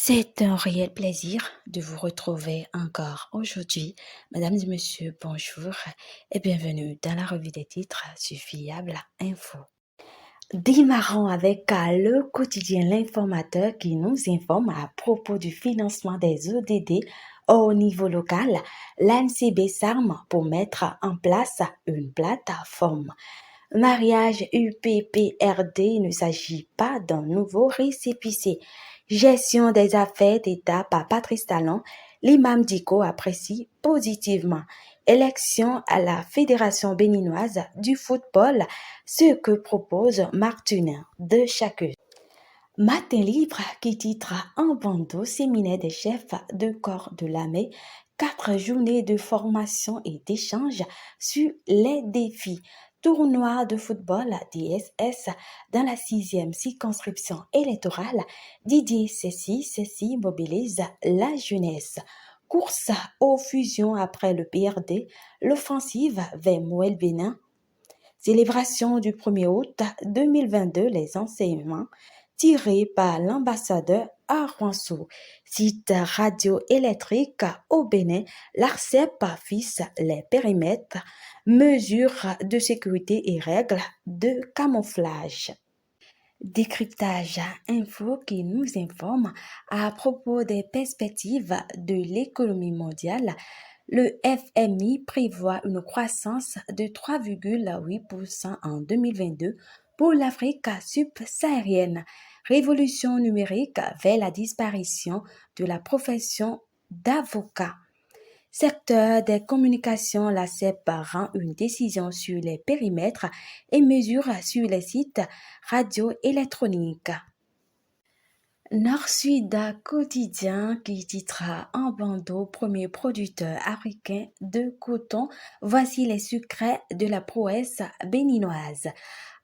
C'est un réel plaisir de vous retrouver encore aujourd'hui. Mesdames et messieurs, bonjour et bienvenue dans la revue des titres sur Fiable Info. Démarrons avec le quotidien L'Informateur qui nous informe à propos du financement des ODD au niveau local. L'ANCB s'arme pour mettre en place une plateforme. Mariage UPPRD, il ne s'agit pas d'un nouveau récépissé. Gestion des affaires d'État par Patrice Talon, l'imam Diko apprécie positivement. Élection à la Fédération béninoise du football, ce que propose Martin de Chacun. Matin libre qui titre en bandeau séminaire des chefs de corps de l'armée, 4 journées de formation et d'échange sur les défis. Tournoi de football DSS dans la 6e circonscription électorale, Didier Ceci mobilise la jeunesse. Course aux fusions après le PRD, l'offensive vers Moël Bénin. Célébration du 1er août 2022, les enseignements tirés par l'ambassadeur à Roanceau. Site radioélectrique au Bénin, l'ARCEP fixe les périmètres, mesures de sécurité et règles de camouflage. Décryptage info qui nous informe à propos des perspectives de l'économie mondiale. Le FMI prévoit une croissance de 3,8% en 2022 pour l'Afrique subsaharienne. Révolution numérique vers la disparition de la profession d'avocat. Secteur des communications, la CEP rend une décision sur les périmètres et mesures sur les sites radioélectroniques. Nord-Sud quotidien qui titrera en bandeau premier producteur africain de coton. Voici les secrets de la prouesse béninoise.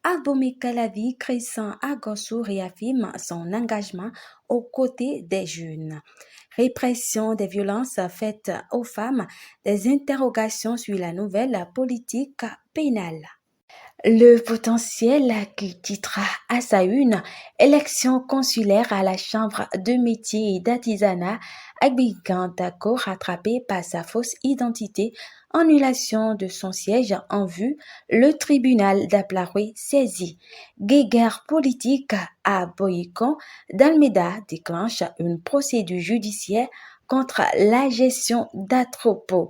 Abomey Calavi, Crescent Agossou réaffirme son engagement aux côtés des jeunes. Répression des violences faites aux femmes, des interrogations sur la nouvelle politique pénale. Le potentiel qui titrera à sa une, élection consulaire à la Chambre de métiers et d'artisanat, Abidjan Dako rattrapé par sa fausse identité, annulation de son siège en vue, le tribunal d'Aplaroué saisi. Guéguerre politique à Boycon, d'Almeida déclenche une procédure judiciaire contre la gestion d'atropos.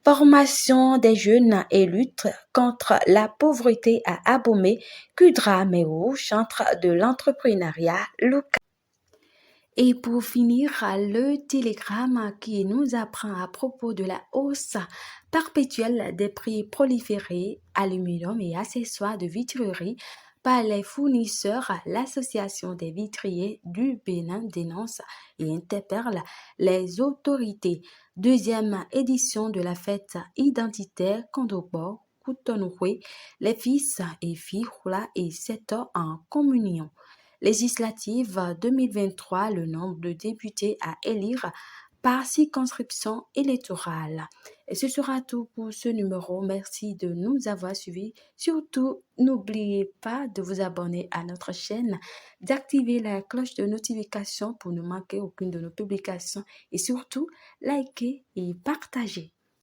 Formation des jeunes et lutte contre la pauvreté à Abomey, Kudra Meo, chantre de l'entrepreneuriat local. Et pour finir, le télégramme qui nous apprend à propos de la hausse perpétuelle des prix proliférés, aluminium et accessoires de vitrerie par les fournisseurs. L'association des vitriers du Bénin dénonce et interpelle les autorités. Deuxième édition de la fête identitaire Kondobo, Koutonoué, les fils et filles Hula et Seto en communion. Législative 2023, le nombre de députés à élire par circonscription électorale. Et ce sera tout pour ce numéro. Merci de nous avoir suivis. Surtout, n'oubliez pas de vous abonner à notre chaîne, d'activer la cloche de notification pour ne manquer aucune de nos publications et surtout, likez et partagez.